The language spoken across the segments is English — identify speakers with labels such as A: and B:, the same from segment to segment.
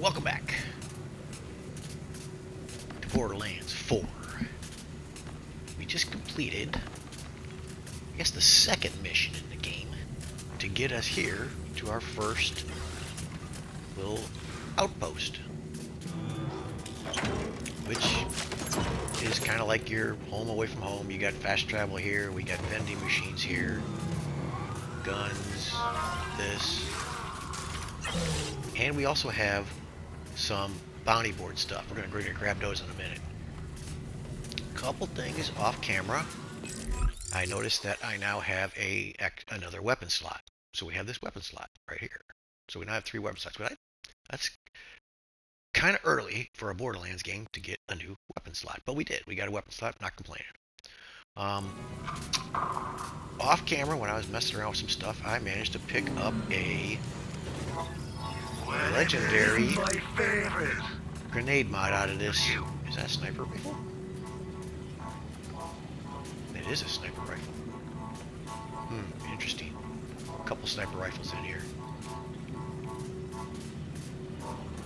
A: Welcome back to Borderlands 4. We just completed, I guess, the second mission in the game to get us here to our first little outpost, which is kind of like your home away from home. You got fast travel here, we got vending machines here, guns, this, and we also have some bounty board stuff. We're going to grab those in a minute. Couple things off camera. I noticed that I now have another weapon slot. So we have this weapon slot right here. So we now have 3 weapon slots. But that's kind of early for a Borderlands game to get a new weapon slot. But we did. We got a weapon slot. Not complaining. Off camera, when I was messing around with some stuff, I managed to pick up a legendary grenade mod out of this. Is that a sniper rifle? It is a sniper rifle. Interesting. A couple sniper rifles in here.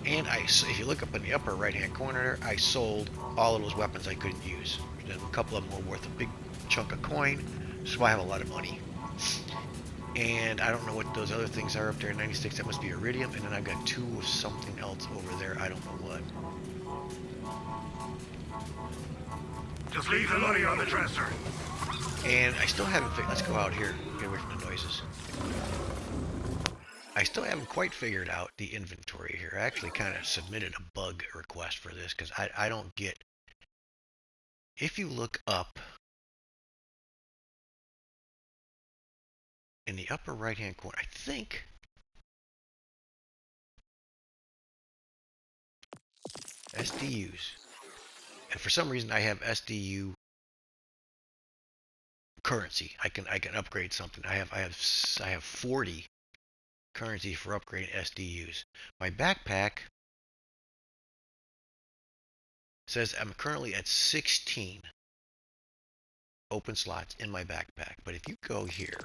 A: And if you look up in the upper right-hand corner, I sold all of those weapons I couldn't use. Then a couple of them were worth a big chunk of coin, so I have a lot of money. And I don't know what those other things are up there in 96. That must be iridium. And then I've got 2 of something else over there. I don't know what.
B: Just leave the money on the dresser.
A: And I still haven't figured. Let's go out here. Get away from the noises. I still haven't quite figured out the inventory here. I actually kind of submitted a bug request for this because I don't get. If you look up in the upper right hand corner, I think SDUs. And for some reason I have SDU currency. I can upgrade something. I have 40 currency for upgrading SDUs. My backpack says I'm currently at 16 open slots in my backpack. But if you go here,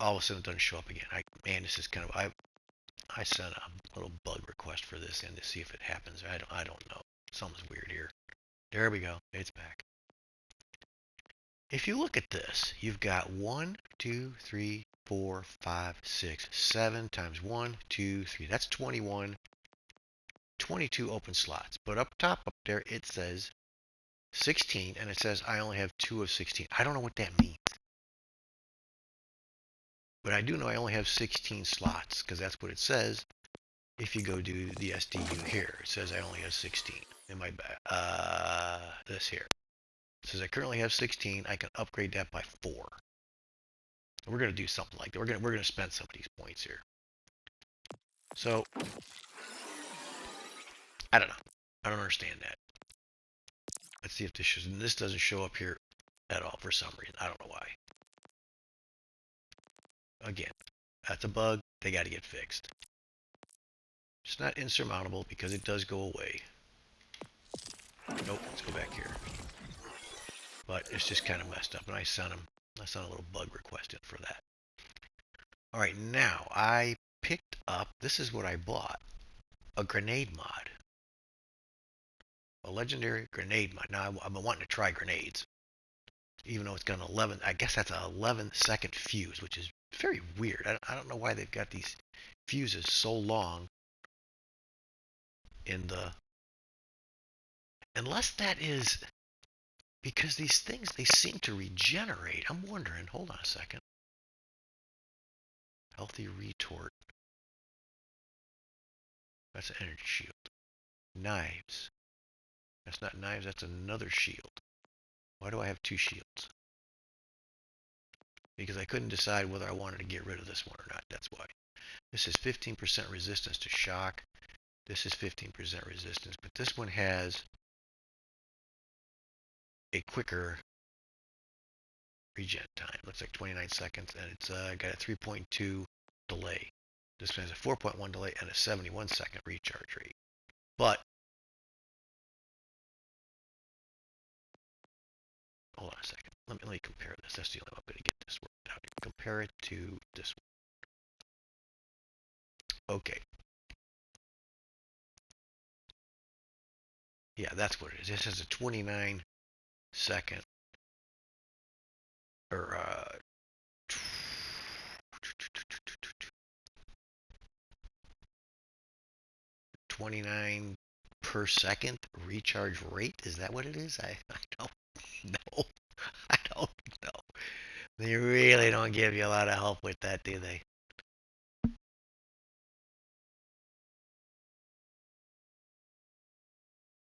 A: all of a sudden it doesn't show up again. Man, this is kind of I sent a little bug request for this in to see if it happens. I don't know. Something's weird here. There we go. It's back. If you look at this, you've got 1, 2, 3, 4, 5, 6, 7 times 1, 2, 3. That's 21. 22 open slots. But up top up there it says 16, and it says I only have 2 of 16. I don't know what that means. But I do know I only have 16 slots, because that's what it says. If you go do the SDU here, it says I only have 16 in my this here. It says I currently have 16. I can upgrade that by 4. We're going to do something like that. We're going to spend some of these points here. So I don't know. I don't understand that. Let's see if this doesn't show up here at all for some reason. I don't know why. Again, that's a bug. They got to get fixed. It's not insurmountable because it does go away. Nope, let's go back here. But it's just kind of messed up, and I sent a little bug request in for that. All right, now I picked up. This is what I bought: a grenade mod, a legendary grenade mod. Now I've been wanting to try grenades, even though it's got an 11. I guess that's an 11-second fuse, which is very weird. I don't know why they've got these fuses so long in the. Unless that is. Because these things, they seem to regenerate. I'm wondering. Hold on a second. Healthy retort. That's an energy shield. Knives. That's not knives. That's another shield. Why do I have 2 shields? Because I couldn't decide whether I wanted to get rid of this one or not. That's why. This is 15% resistance to shock. This is 15% resistance. But this one has a quicker regen time. Looks like 29 seconds, and it's got a 3.2 delay. This one has a 4.1 delay and a 71-second recharge rate. But hold on a second. Let me compare this. That's the only way I'm going to get this worked out. Compare it to this one. Okay. Yeah, that's what it is. This is a 29-second, or 29 per second recharge rate. Is that what it is? I don't know. I don't know. They really don't give you a lot of help with that, do they?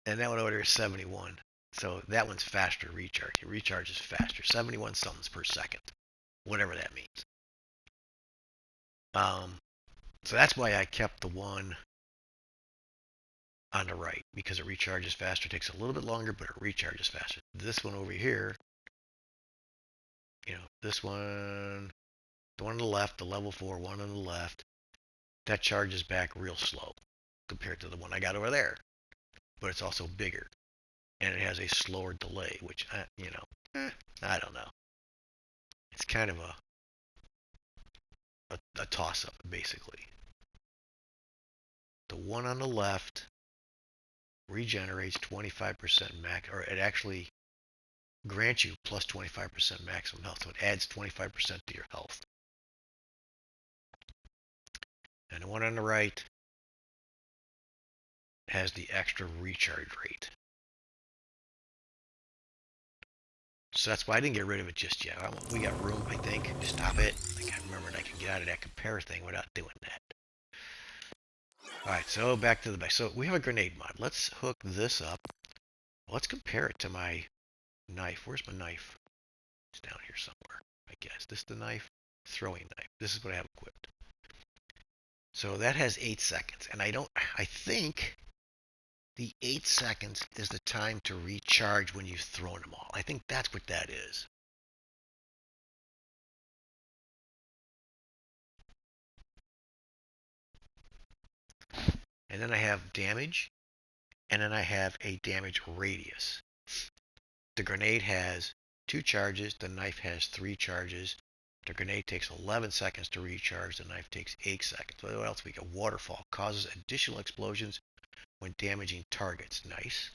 A: And that one order is 71. So that one's faster recharge. It recharges faster. 71 somethings per second. Whatever that means. Um, so that's why I kept the one on the right, because it recharges faster. It takes a little bit longer, but it recharges faster. This one over here, this one, the one on the left, the level 4 one on the left, that charges back real slow compared to the one I got over there. But it's also bigger, and it has a slower delay, which, I don't know. It's kind of a toss-up, basically. The one on the left regenerates 25% max, or it actually grants you plus 25% maximum health, so it adds 25% to your health. And the one on the right has the extra recharge rate. So that's why I didn't get rid of it just yet. We got room, I think. Stop it. I can't remember I can get out of that compare thing without doing that. Alright, so back to the back. So we have a grenade mod. Let's hook this up. Let's compare it to my knife. Where's my knife? It's down here somewhere, I guess. This is the knife? Throwing knife. This is what I have equipped. So that has 8 seconds. And I think the 8 seconds is the time to recharge when you've thrown them all. I think that's what that is. And then I have damage, and then I have a damage radius. The grenade has 2 charges, the knife has 3 charges. The grenade takes 11 seconds to recharge, the knife takes 8 seconds. What else we got? Waterfall causes additional explosions when damaging targets. Nice.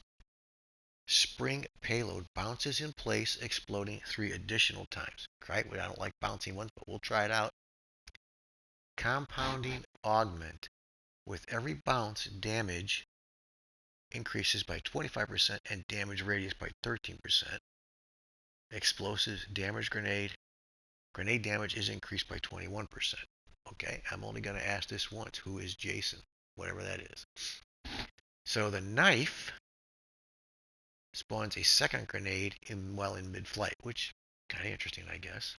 A: Spring payload bounces in place, exploding 3 additional times. Right? I don't like bouncing ones, but we'll try it out. Compounding augment. With every bounce, damage increases by 25% and damage radius by 13%. Explosives, damage grenade. Grenade damage is increased by 21%. Okay, I'm only going to ask this once. Who is Jason? Whatever that is. So the knife spawns a second grenade while in mid-flight, which kind of interesting, I guess.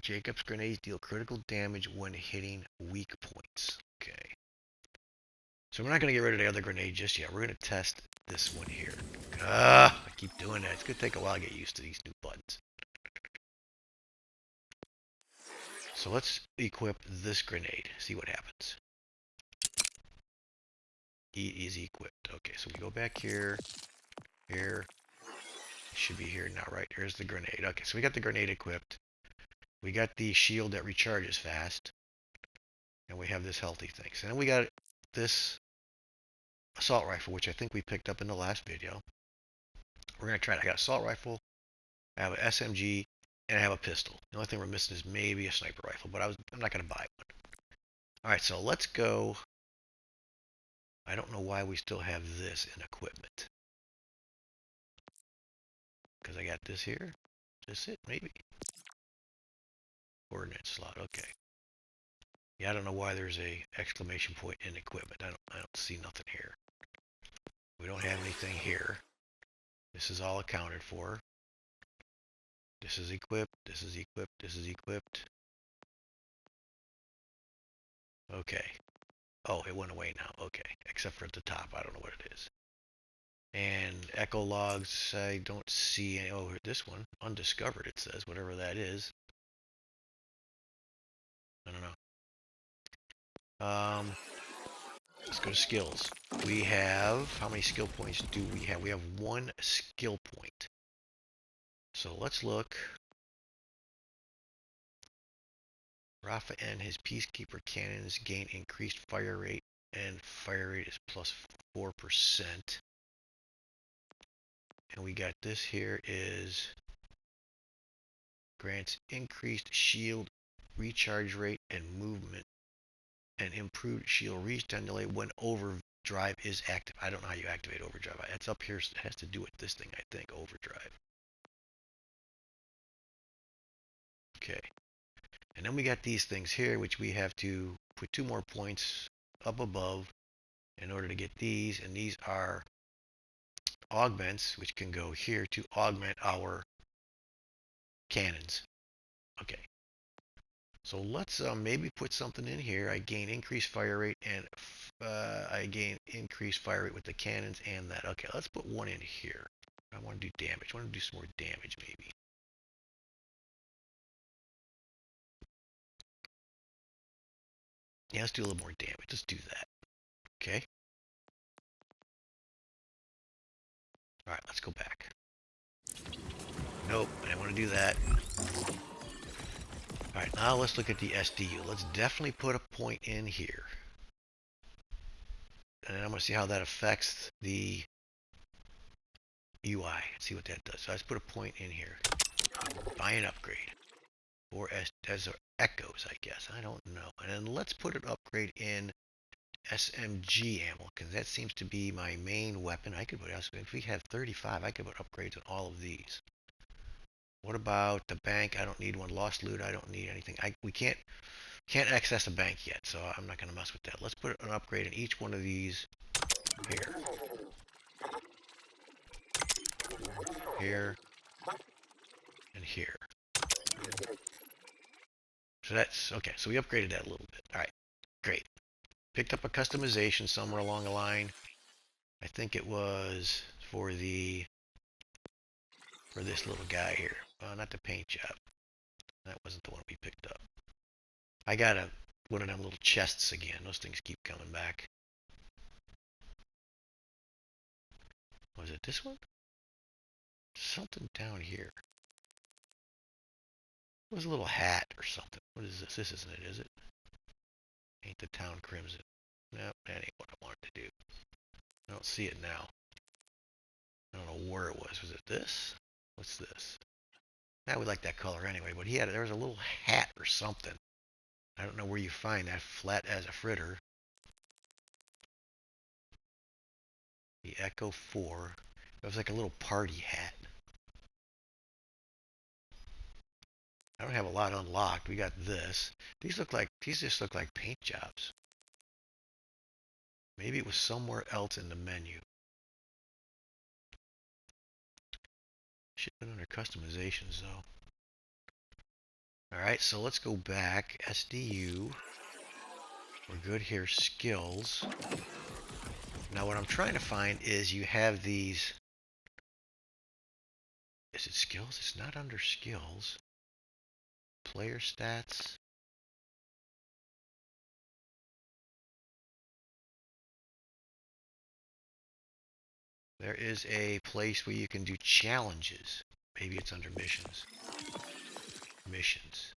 A: Jacob's grenades deal critical damage when hitting weak points. Okay. So we're not going to get rid of the other grenade just yet. We're going to test this one here. I keep doing that. It's going to take a while to get used to these new buttons. So let's equip this grenade. See what happens. He is equipped. Okay, so we go back here. Here. It should be here now, right? Here's the grenade. Okay, so we got the grenade equipped. We got the shield that recharges fast. And we have this healthy thing. So then we got this assault rifle, which I think we picked up in the last video. We're going to try it. I got an assault rifle. I have an SMG. And I have a pistol. The only thing we're missing is maybe a sniper rifle, but I'm not going to buy one. Alright, so let's go. I don't know why we still have this in equipment. Because I got this here. Is this it? Maybe. Coordinate slot. Okay. Yeah, I don't know why there's a exclamation point in equipment. I don't see nothing here. We don't have anything here. This is all accounted for. This is equipped. This is equipped. This is equipped. Okay. Oh, it went away now. Okay. Except for at the top. I don't know what it is. And echo logs, I don't see any. Oh, this one. Undiscovered, it says. Whatever that is. I don't know. Let's go to skills. We have, how many skill points do we have? We have 1 skill point. So let's look. Rafa and his Peacekeeper cannons gain increased fire rate, and fire rate is plus 4%. And we got this here is grants increased shield recharge rate and movement, and improved shield restun delay when overdrive is active. I don't know how you activate overdrive. It's up here. It has to do with this thing, I think, overdrive. Okay. And then we got these things here, which we have to put 2 more points up above in order to get these. And these are augments, which can go here to augment our cannons. Okay. So let's maybe put something in here. I gain increased fire rate, and I gain increased fire rate with the cannons and that. Okay, let's put one in here. I want to do damage. I want to do some more damage maybe. Yeah, let's do a little more damage. Let's do that. Okay. All right, let's go back. Nope, I didn't want to do that. All right, now let's look at the SDU. Let's definitely put a point in here. And then I'm going to see how that affects the UI. Let's see what that does. So let's put a point in here. Buy an upgrade. Or as echoes, I guess. I don't know. And then let's put an upgrade in SMG ammo, because that seems to be my main weapon. I could put, if we have 35, I could put upgrades on all of these. What about the bank? I don't need one. Lost loot, I don't need anything. We can't access a bank yet, so I'm not going to mess with that. Let's put an upgrade in each one of these here. Here. And here. So that's, okay, so we upgraded that a little bit. All right, great. Picked up a customization somewhere along the line. I think it was for this little guy here. Not the paint job. That wasn't the one we picked up. I got one of them little chests again. Those things keep coming back. Was it this one? Something down here. It was a little hat or something. What is this? This isn't it, is it? Ain't the town crimson. Nope, that ain't what I wanted to do. I don't see it now. I don't know where it was. Was it this? What's this? Now we like that color anyway, but there was a little hat or something. I don't know where you find that, flat as a fritter. The Echo 4. It was like a little party hat. I don't have a lot unlocked. We got this. These just look like paint jobs. Maybe it was somewhere else in the menu. Should have been under customizations though. Alright, so let's go back. SDU. We're good here. Skills. Now what I'm trying to find is you have these. Is it skills? It's not under skills. Player stats. There is a place where you can do challenges. Maybe it's under missions. Missions.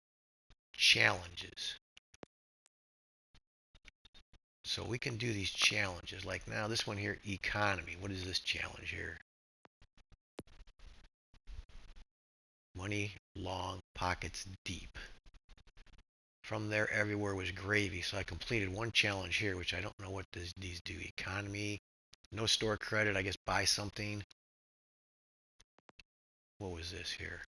A: Challenges. So we can do these challenges. Like now this one here, economy. What is this challenge here? Money long, pockets deep. From there, everywhere was gravy. So I completed one challenge here, which I don't know what these do. Economy, no store credit. I guess buy something. What was this here?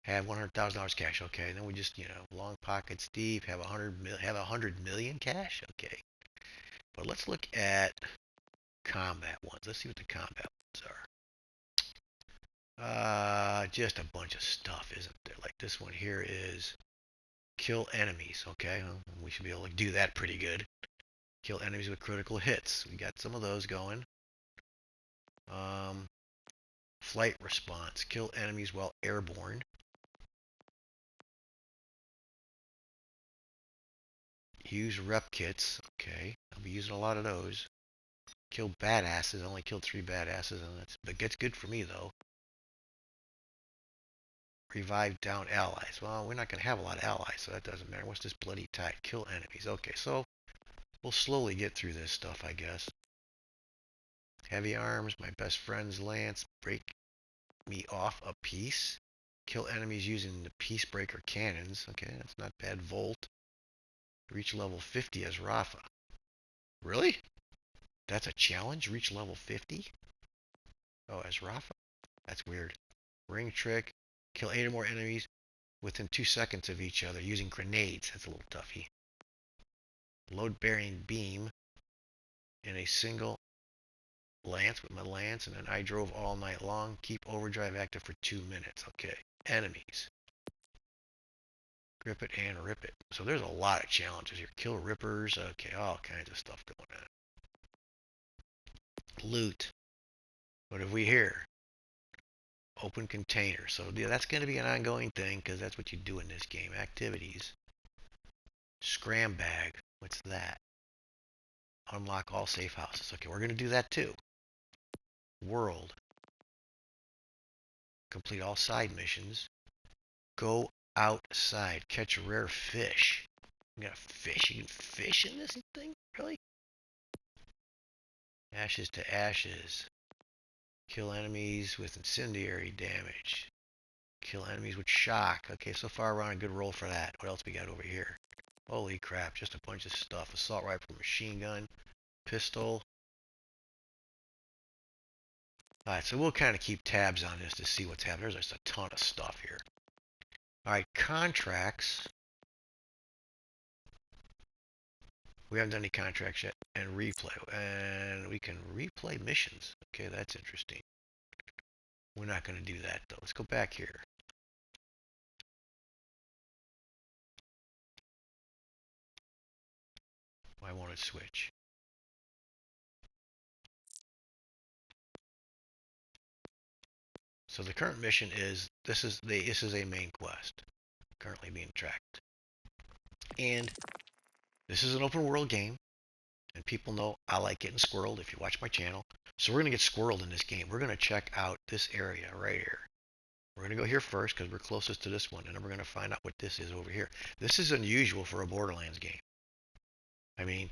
A: Have $100,000 cash. Okay, and then we just, long pockets deep. Have 100 million cash. Okay, but let's look at combat ones. Let's see what the combat ones are. Just a bunch of stuff, isn't there? Like this one here is kill enemies. Okay, well, we should be able to do that pretty good. Kill enemies with critical hits. We got some of those going. Flight response. Kill enemies while airborne. Use rep kits. Okay, I'll be using a lot of those. Kill badasses. I only killed 3 badasses, and that's good for me though. Revive down allies. Well, we're not going to have a lot of allies, so that doesn't matter. What's this bloody tide? Kill enemies. Okay, so we'll slowly get through this stuff, I guess. Heavy arms, my best friend's lance. Break me off a piece. Kill enemies using the peacebreaker cannons. Okay, that's not bad. Volt. Reach level 50 as Rafa. Really? That's a challenge? Reach level 50? Oh, as Rafa? That's weird. Ring trick. Kill 8 or more enemies within 2 seconds of each other using grenades. That's a little toughy. Load-bearing beam in a single lance with my lance, and then I drove all night long. Keep overdrive active for 2 minutes. Okay. Enemies. Grip it and rip it. So there's a lot of challenges here. Kill rippers. Okay, all kinds of stuff going on. Loot. What have we here? Open container. So yeah, that's going to be an ongoing thing because that's what you do in this game. Activities. Scram bag. What's that? Unlock all safe houses. Okay, we're going to do that too. World. Complete all side missions. Go outside. Catch rare fish. You got fish? You can fish in this thing? Really? Ashes to ashes. Kill enemies with incendiary damage. Kill enemies with shock. Okay, so far we're on a good roll for that. What else we got over here? Holy crap, just a bunch of stuff. Assault rifle, machine gun, pistol. Alright, so we'll kind of keep tabs on this to see what's happening. There's just a ton of stuff here. Alright, contracts. We haven't done any contracts yet. And replay. And we can replay missions. Okay, that's interesting. We're not going to do that, though. Let's go back here. Why won't it switch? So the current mission is this is a main quest currently being tracked. And this is an open world game, and people know I like getting squirreled if you watch my channel. So we're going to get squirreled in this game. We're going to check out this area right here. We're going to go here first because we're closest to this one, and then we're going to find out what this is over here. This is unusual for a Borderlands game. I mean,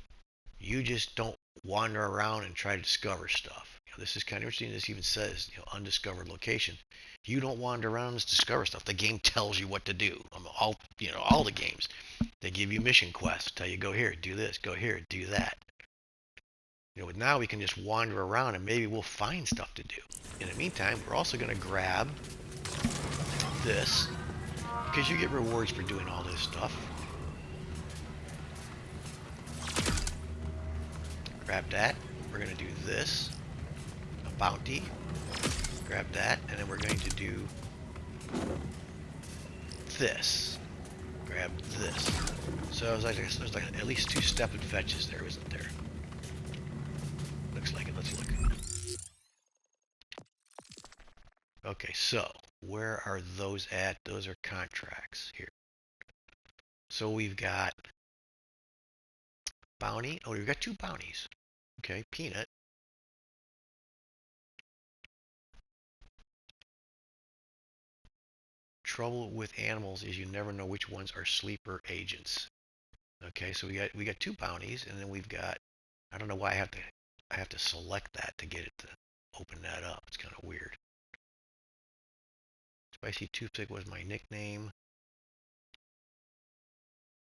A: you just don't wander around and try to discover stuff. You know, this is kind of interesting. This even says, undiscovered location. You don't wander around and discover stuff. The game tells you what to do. All the games, they give you mission quests. Tell you go here, do this, go here, do that. Now we can just wander around and maybe we'll find stuff to do. In the meantime, we're also going to grab this because you get rewards for doing all this stuff. Grab that. We're going to do this. A bounty. Grab that. And then we're going to do this. Grab this. So there's like at least 2 step and fetches there, isn't there? Looks like it. Let's look. Okay, so where are those at? Those are contracts here. So we've got bounty. Oh, we've got 2 bounties. Okay, peanut. Trouble with animals is you never know which ones are sleeper agents. Okay, so we got 2 bounties, and then we've got, I don't know why I have to select that to get it to open that up. It's kind of weird. Spicy Toothpick was my nickname.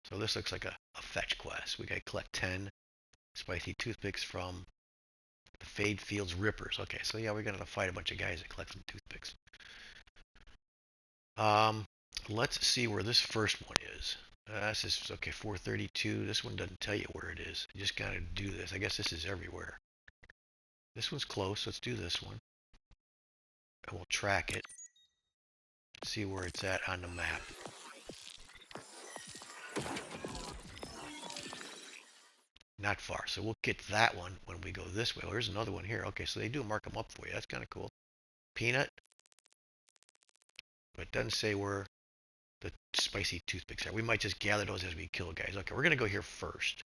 A: So this looks like a fetch quest. We got to collect 10 spicy toothpicks from the Fade Fields Rippers. Okay, so yeah, we're gonna fight a bunch of guys that collect some toothpicks. Let's see where this first one is. This is okay, 432. This one doesn't tell you where it is. You just gotta do this. I guess this is everywhere. This one's close. Let's do this one. And we'll track it. See where it's at on the map. Not far. So we'll get that one when we go this way. Oh, there's another one here. Okay, so they do mark them up for you. That's kind of cool. Peanut. But it doesn't say where the spicy toothpicks are. We might just gather those as we kill guys. Okay, we're going to go here first.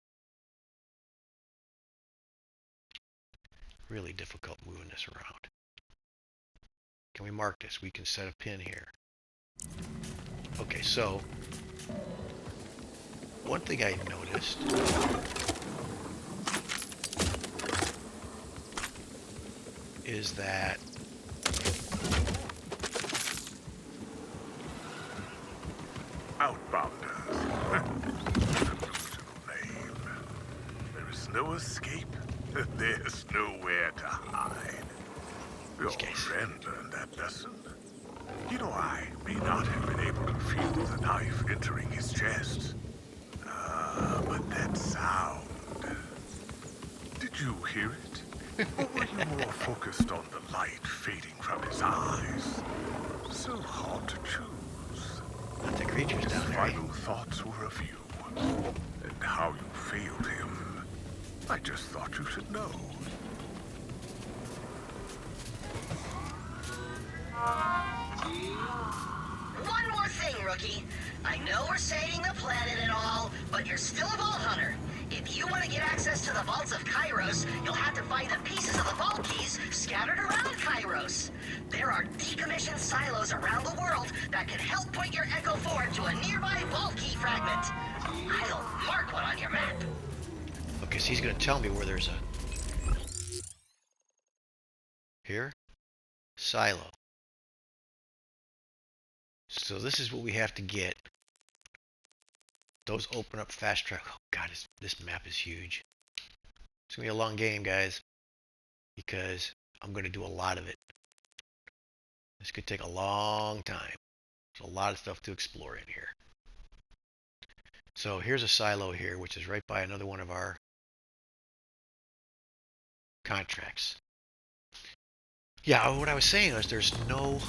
A: Really difficult moving this around. Can we mark this? We can set a pin here. Okay, so one thing I noticed is that
B: Outbounders. Delusional name. There is no escape. There's nowhere to hide. Your
A: these guys.
B: friend learned that lesson. You know, I may not have been able to feel the knife entering his chest. But that sound. Did you hear it? Or were you more focused on the light fading from his eyes? So hard to choose.
A: Not the creatures
B: His
A: down there.
B: final thoughts were of you, and how you failed him. I just thought you should know.
C: One more thing, rookie. I know we're saving the planet and all, but you're still a vault hunter. If you want to get access to the vaults of Kairos, you'll have to find the pieces of the vault keys scattered around Kairos. There are decommissioned silos around the world that can help point your Echo forward to a nearby vault key fragment. I'll mark one on your map.
A: Okay, so he's going to tell me where there's a... Here? Silo. So this is what we have to get. Those open up fast track. Oh god, this map is huge. It's going to be a long game, guys. Because I'm going to do a lot of it. This could take a long time. There's a lot of stuff to explore in here. So here's a silo here, which is right by another one of our contracts. Yeah, what I was saying is there's no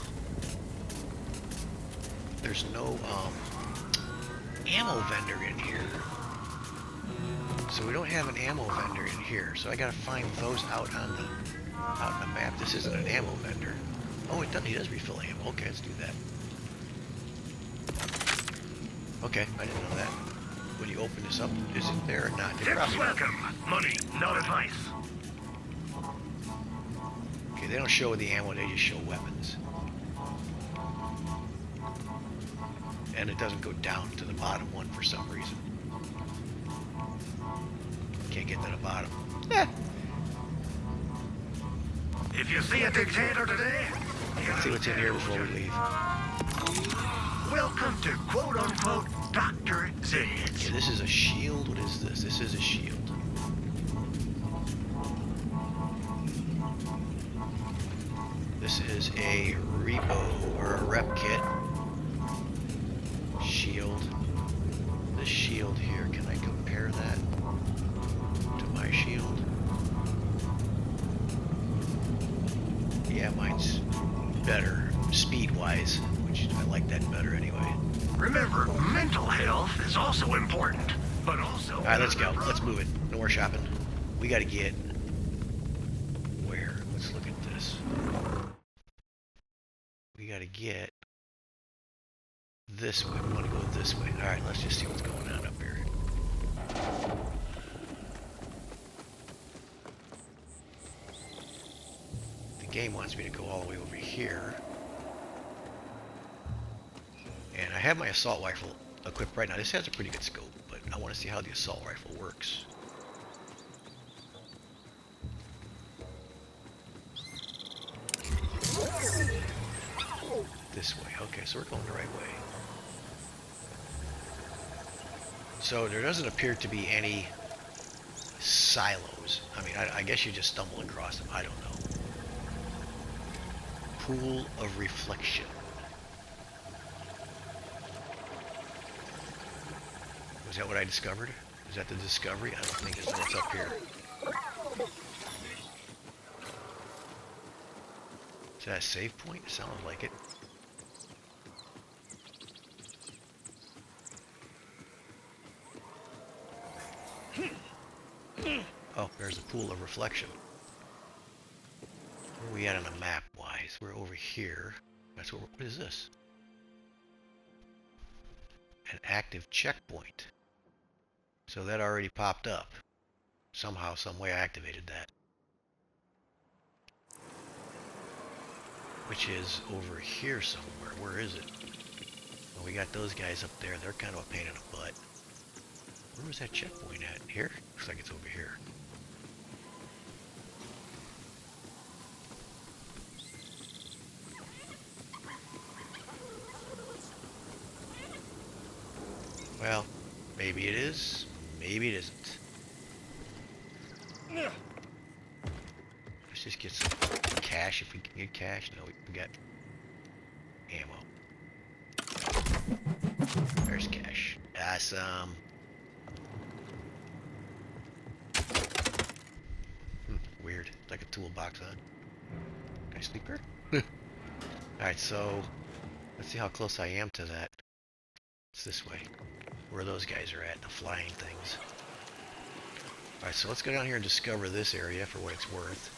A: ammo vendor in here. So we don't have an ammo vendor in here. So I gotta find those out on the map. This isn't an ammo vendor. Oh, he does refill ammo. Okay, let's do that. Okay, I didn't know that. When you open this up, is it there or not? It
B: Tips
A: probably not.
B: welcome. Money, not advice.
A: Okay, they don't show the ammo, they just show weapons. And it doesn't go down to the bottom one for some reason. Can't get to the bottom.
B: If you see a dictator today,
A: Let's see what's in here before we leave.
B: welcome to quote-unquote Dr. Zed.
A: Okay, this is a shield. What is this? This is a shield. This is a repo or a rep kit. Shield. This shield here, can I compare that to my shield? Yeah, mine's better speed-wise, which I like that better anyway.
B: Remember, mental health is also important, but also...
A: Alright, let's go. Let's move it. No more shopping. We gotta get... Where? Let's look at this. We gotta get... This way. We wanna go this way. Alright, let's just see what's going on up here. The game wants me to go all the way over here. And I have my assault rifle equipped right now. This has a pretty good scope, but I want to see how the assault rifle works. This way. Okay, so we're going the right way. So there doesn't appear to be any silos. I mean, I guess you just stumble across them. I don't know. Pool of reflection. Was that what I discovered? Is that the discovery? I don't think it's what's up here. Is that a save point? It sounded like it. Oh, there's a pool of reflection. Where are we at on the map wise? We're over here. That's what is this? An active checkpoint. So that already popped up. Somehow, some way I activated that. Which is over here somewhere. Where is it? We got those guys up there. They're kind of a pain in the butt. Where was that checkpoint at? Here? Looks like it's over here. Well, maybe it is. Maybe it isn't. Let's just get some cash if we can get cash. No, we got ammo. There's cash. Awesome. Weird. It's like a toolbox, huh? Can I sleep here? Alright, so let's see how close I am to that. It's this way. Where those guys are at, the flying things. Alright, so let's go down here and discover this area for what it's worth.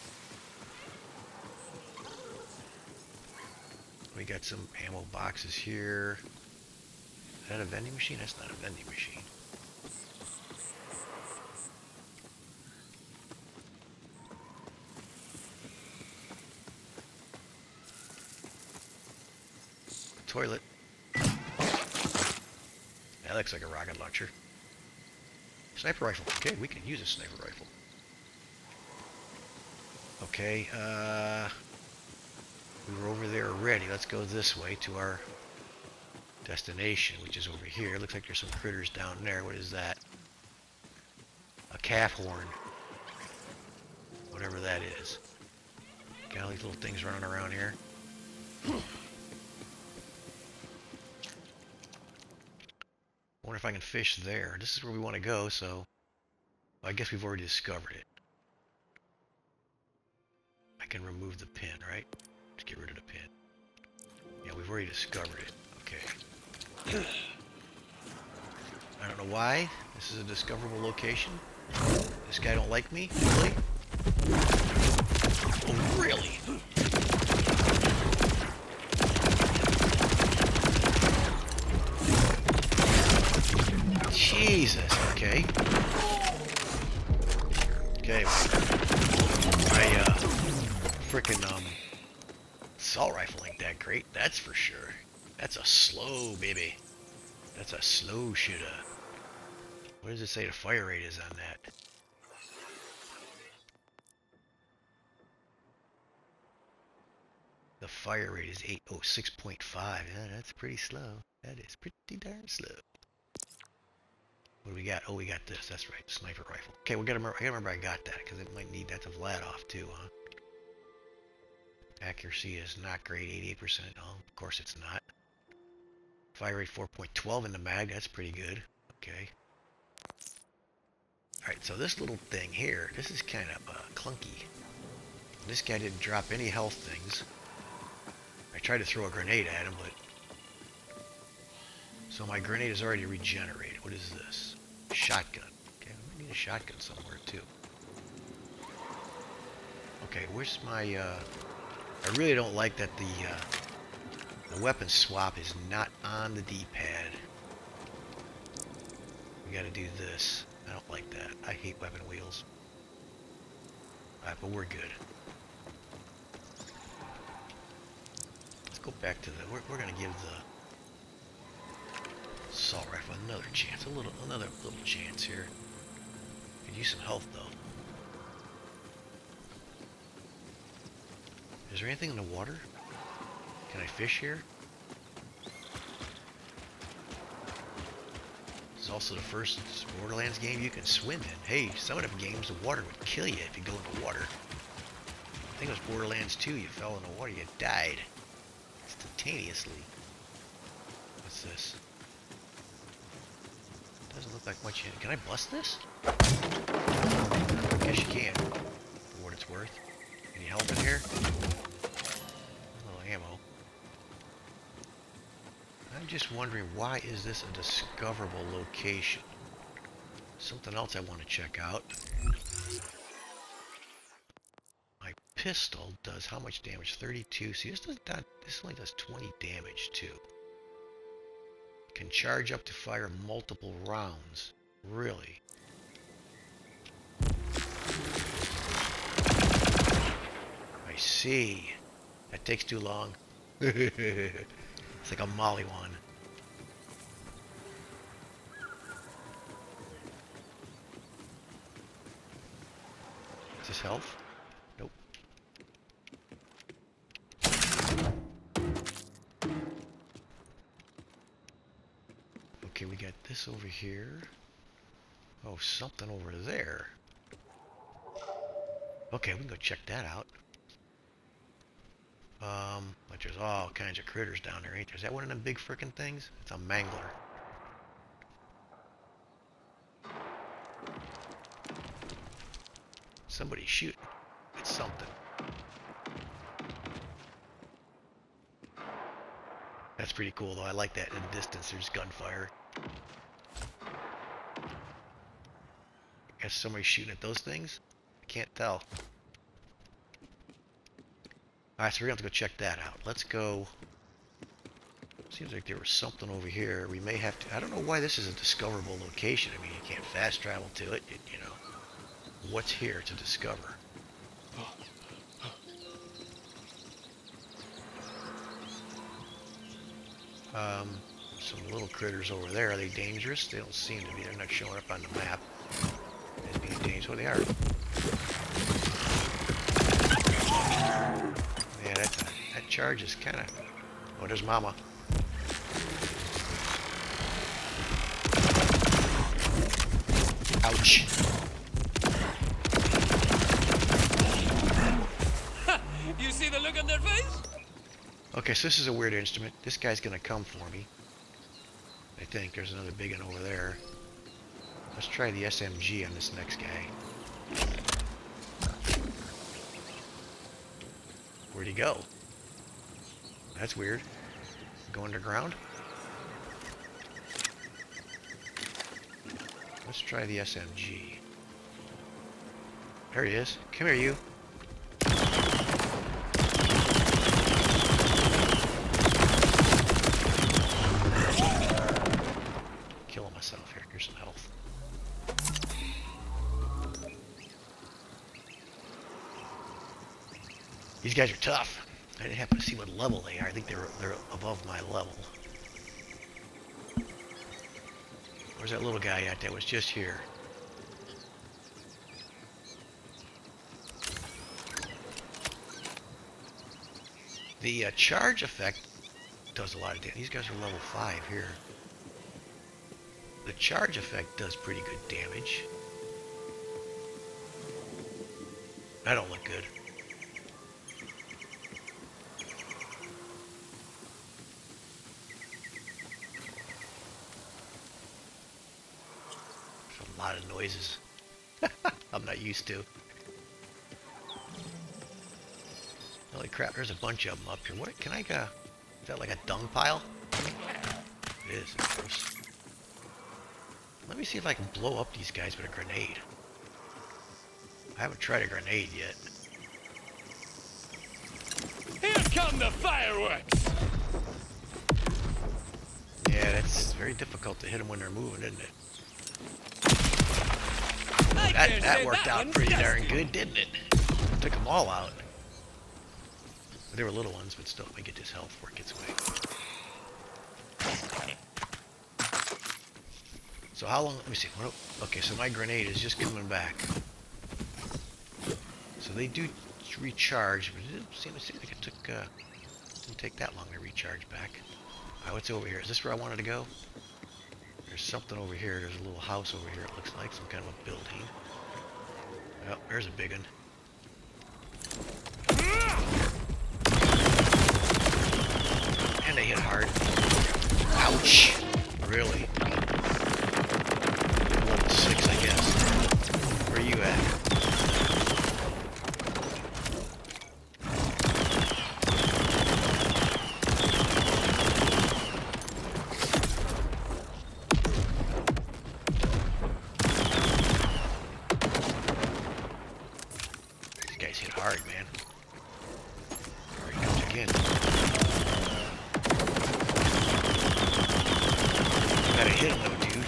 A: We got some ammo boxes here. Is that a vending machine? That's not a vending machine. Toilet. That looks like a rocket launcher. Sniper rifle. Okay, we can use a sniper rifle. Okay, we were over there already. Let's go this way to our destination, which is over here. Looks like there's some critters down there. What is that? A calf horn. Whatever that is. Got all these little things running around here. Wonder if I can fish there. This is where we want to go, so well, I guess we've already discovered it. I can remove the pin, right? Just get rid of the pin. Yeah, we've already discovered it. Okay. I don't know why. This is a discoverable location. This guy don't like me? Really? Oh, really? Jesus, okay. Okay. My, frickin', assault rifle ain't that great, that's for sure. That's a slow, baby. That's a slow shooter. What does it say the fire rate is on that? The fire rate is 806.5. Yeah, that's pretty slow. That is pretty darn slow. What do we got? Oh, we got this. That's right. Sniper rifle. Okay, we gotta remember I got that because it might need that to Vladoff too, huh? Accuracy is not great. 88%. Oh, of course it's not. Fire rate 4.12 in the mag. That's pretty good. Okay. Alright, so this little thing here, this is kind of clunky. This guy didn't drop any health things. I tried to throw a grenade at him, but... So my grenade is already regenerated. What is this? Shotgun. Okay, I might need a shotgun somewhere, too. Okay, where's my... I really don't like that the weapon swap is not on the D-pad. We gotta do this. I don't like that. I hate weapon wheels. Alright, but we're good. Let's go back to the... We're gonna give the assault rifle another chance. Another little chance here. Could use some health, though. Is there anything in the water? Can I fish here? It's also the first Borderlands game you can swim in. Hey, some of the games the water would kill you if you go in the water. I think it was Borderlands 2. You fell in the water, you died instantaneously. What's this? Doesn't look like much in it. Can I bust this? I guess you can. For what it's worth. Any help in here? A little ammo. I'm just wondering, why is this a discoverable location? Something else I want to check out. My pistol does how much damage? 32. See, this only does 20 damage too. Can charge up to fire multiple rounds. Really? I see. That takes too long. It's like a molly one. Is this health? Nope. Okay, we got this over here. Oh, something over there. Okay, we can go check that out. But there's all kinds of critters down there, ain't there? Is that one of them big frickin' things? It's a mangler. Somebody's shooting at something. That's pretty cool, though. I like that. In the distance, there's gunfire. Guess somebody's shooting at those things? I can't tell. Alright, so we're going to have to go check that out. Let's go. Seems like there was something over here. We may have to. I don't know why this is a discoverable location. I mean, you can't fast travel to it. You know. What's here to discover? Some little critters over there. Are they dangerous? They don't seem to be. They're not showing up on the map as being dangerous. Well, they are. Yeah, that charge is kind of... Oh, there's Mama. Ouch.
D: You see the look on their face?
A: Okay, so this is a weird instrument. This guy's gonna come for me. I think there's another big one over there. Let's try the SMG on this next guy. Where'd he go? That's weird. Go underground? Let's try the SMG. There he is. Come here, you. Killing myself here. Here's some health. These guys are tough. I didn't happen to see what level they are. I think they're above my level. Where's that little guy at that was just here? The charge effect does a lot of damage. These guys are level 5 here. The charge effect does pretty good damage. That don't look good. A lot of noises. I'm not used to. Holy crap, there's a bunch of them up here. What can I go? Is that like a dung pile? It is, of course. Let me see if I can blow up these guys with a grenade. I haven't tried a grenade yet.
D: Here come the fireworks!
A: Yeah, that's very difficult to hit them when they're moving, isn't it? That worked out pretty darn good, didn't it? Took them all out. They were little ones, but still, let me get this health before it gets away. So how long? Let me see. Okay, so my grenade is just coming back. So they do recharge, but it didn't seem like it didn't take that long to recharge back. All right, what's over here? Is this where I wanted to go? There's something over here. There's a little house over here. It looks like some kind of a building. Well, there's a big one. And they hit hard. Ouch! Really? Level 6, I guess. Where are you at? These guys hit hard, man. There he comes again. Gotta hit him though, dude.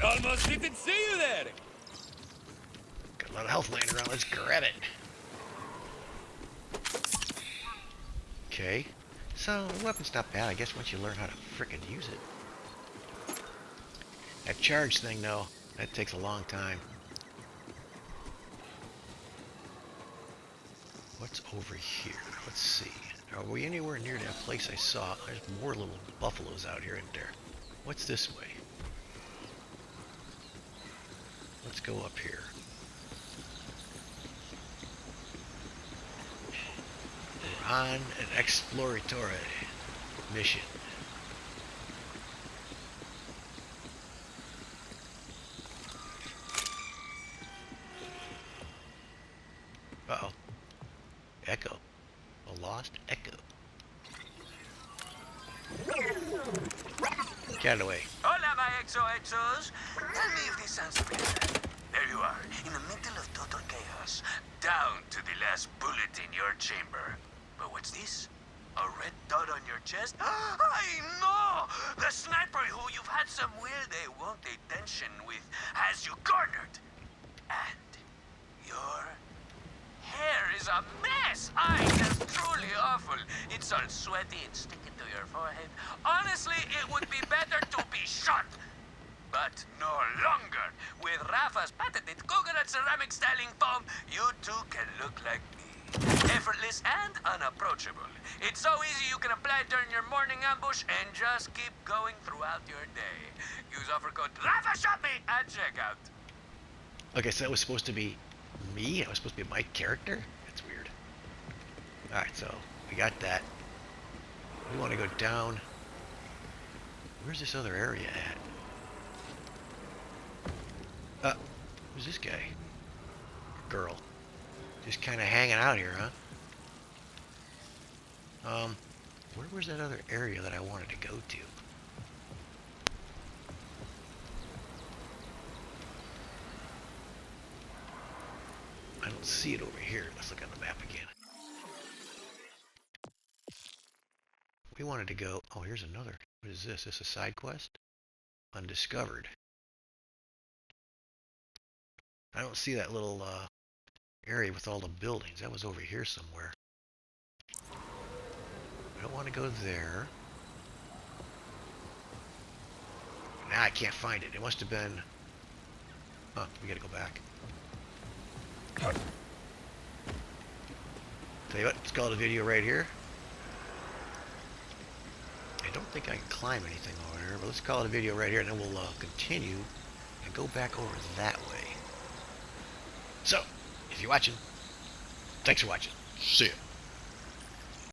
D: Almost didn't see you there!
A: lot of health laying around. Let's grab it. Okay. So, the weapon's not bad, I guess, once you learn how to frickin' use it. That charge thing, though, that takes a long time. What's over here? Let's see. Are we anywhere near that place I saw? There's more little buffaloes out here, isn't there? What's this way? Let's go up here. We're on an exploratory mission. Uh-oh. Echo. A lost echo. Get out of the way.
E: Hola, my XOXOs. Tell me if this sounds familiar. There you are, in the middle of total chaos, down to the last bullet in your chamber. But what's this? A red dot on your chest? I know! The sniper who you've had some weird won't attention with has you cornered. And your hair is a mess! It's truly awful. It's all sweaty and sticking to your forehead. Honestly, it would be better to be shot. But no longer. With Rafa's patented coconut ceramic styling foam, you too can look like me. Effortless and unapproachable. It's so easy you can apply it during your morning ambush and just keep going throughout your day. Use offer code RAFASHOPME at checkout.
A: Okay, so that was supposed to be me? That was supposed to be my character? That's weird. Alright, so we got that. We want to go down. Where's this other area at? Who's this guy? Girl. Just kind of hanging out here, huh? Where was that other area that I wanted to go to? I don't see it over here. Let's look on the map again. We wanted to go... Oh, here's another. What is this? Is this a side quest? Undiscovered. I don't see that little area with all the buildings. That was over here somewhere. I don't want to go there. Now I can't find it. It must have been... Huh, we gotta go back. Tell you what, let's call it a video right here. I don't think I can climb anything over here, but let's call it a video right here, and then we'll continue and go back over that way. So, if you're watching, thanks for watching. See ya.